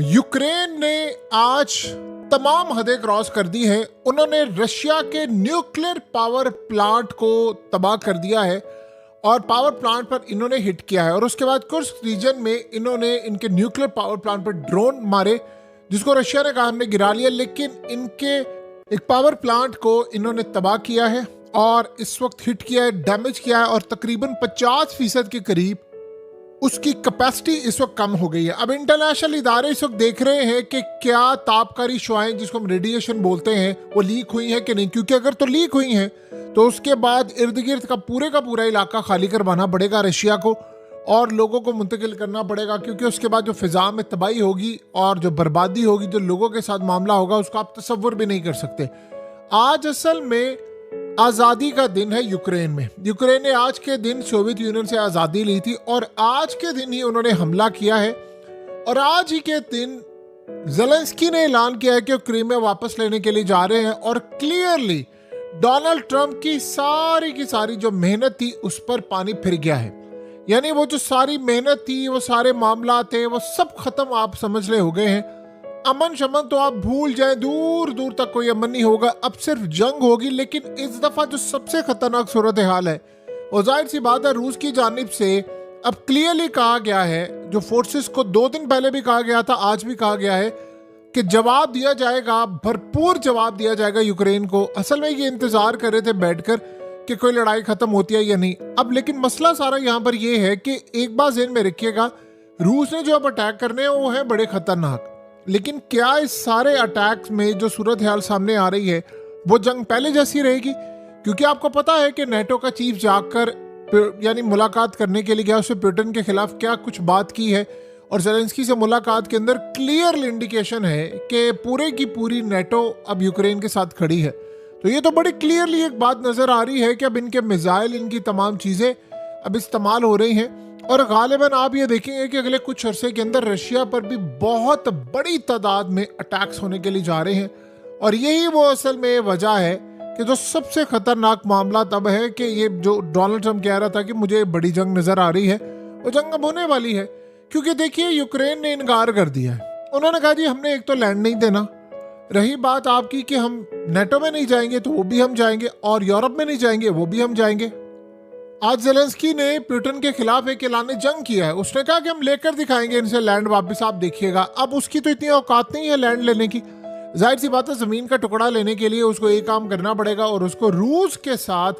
Ukraine ने आज तमाम हदें क्रॉस कर दी हैं। उन्होंने रशिया के न्यूक्लियर पावर प्लांट को तबाह कर दिया है और पावर प्लांट पर इन्होंने हिट किया है। और उसके बाद कुर्स्क रीजन में इन्होंने इनके न्यूक्लियर पावर प्लांट पर ड्रोन मारे, जिसको रशिया ने कहा हमने गिरा लिया, लेकिन इनके एक पावर प्लांट को इन्होंने तबाह किया है और इस वक्त हिट किया है, डैमेज किया है और तकरीबन 50% के करीब उसकी कैपेसिटी इस वक्त कम हो गई है। अब इंटरनेशनल इदारे इस वक्त देख रहे हैं कि क्या तापकारी शुआएं, जिसको हम रेडिएशन बोलते हैं, वो लीक हुई हैं कि नहीं, क्योंकि अगर तो लीक हुई हैं तो उसके बाद इर्द गिर्द का पूरा इलाका खाली करवाना पड़ेगा रशिया को और लोगों को मुंतकिल करना पड़ेगा, क्योंकि उसके बाद जो फिजा में तबाही होगी और जो बर्बादी होगी, जो लोगों के साथ मामला होगा, उसका आप तसव्वुर भी नहीं कर सकते। आज असल में आज़ादी का दिन है यूक्रेन में। यूक्रेन ने आज के दिन सोवियत यूनियन से आज़ादी ली थी और आज के दिन ही उन्होंने हमला किया है और आज ही के दिन ज़ेलेंस्की ने ऐलान किया है कि वो क्रीमिया वापस लेने के लिए जा रहे हैं और क्लियरली डोनाल्ड ट्रंप की सारी जो मेहनत थी उस पर पानी फिर गया है। यानी वो जो सारी मेहनत थी, वो सारे मामला थे, वो सब खत्म आप समझ ले हो गए हैं। अमन शमन तो आप भूल जाएं, दूर दूर तक कोई अमन नहीं होगा, अब सिर्फ जंग होगी। लेकिन इस दफा जो सबसे खतरनाक सूरत हाल है वो जाहिर सी बात है रूस की जानिब से अब क्लियरली कहा गया है, जो फोर्सेस को 2 दिन पहले भी कहा गया था, आज भी कहा गया है कि जवाब दिया जाएगा, भरपूर जवाब दिया जाएगा यूक्रेन को। असल में ये इंतजार कर रहे थे बैठकर कि कोई लड़ाई खत्म होती है या नहीं। अब लेकिन मसला सारा यहाँ पर यह है कि एक बात ज़हन में रखिएगा, रूस ने जो अब अटैक करने हैं वो है बड़े खतरनाक, लेकिन क्या इस सारे अटैक्स में जो सूरत हाल सामने आ रही है वो जंग पहले जैसी रहेगी? क्योंकि आपको पता है कि नेटो का चीफ जाकर यानी मुलाकात करने के लिए गया, उससे पुतिन के खिलाफ क्या कुछ बात की है और ज़ेलेंस्की से मुलाकात के अंदर क्लियर इंडिकेशन है कि पूरे की पूरी नेटो अब यूक्रेन के साथ खड़ी है। तो ये तो बड़ी क्लियरली एक बात नज़र आ रही है कि अब इनके मिसाइल, इनकी तमाम चीज़ें अब इस्तेमाल हो रही हैं और गालिबन आप ये देखेंगे कि अगले कुछ अरसे के अंदर रशिया पर भी बहुत बड़ी तादाद में अटैक्स होने के लिए जा रहे हैं। और यही वो असल में वजह है कि जो सबसे खतरनाक मामला तब है कि ये जो डोनाल्ड ट्रंप कह रहा था कि मुझे बड़ी जंग नज़र आ रही है, वो जंग अब होने वाली है। क्योंकि देखिए यूक्रेन ने इनकार कर दिया है। उन्होंने कहा जी हमने एक तो लैंड नहीं देना, रही बात आपकी कि हम नेटो में नहीं जाएंगे तो वो भी हम जाएंगे और यूरोप में नहीं जाएंगे वो भी हम जाएंगे। आज ज़ेलेंस्की ने पुतिन के खिलाफ एक ऐलान जंग किया है। उसने कहा कि हम लेकर दिखाएंगे इनसे लैंड वापस, आप देखिएगा। अब उसकी तो इतनी औकात नहीं है लैंड लेने की। जाहिर सी बात है ज़मीन का टुकड़ा लेने के लिए उसको एक काम करना पड़ेगा और उसको रूस के साथ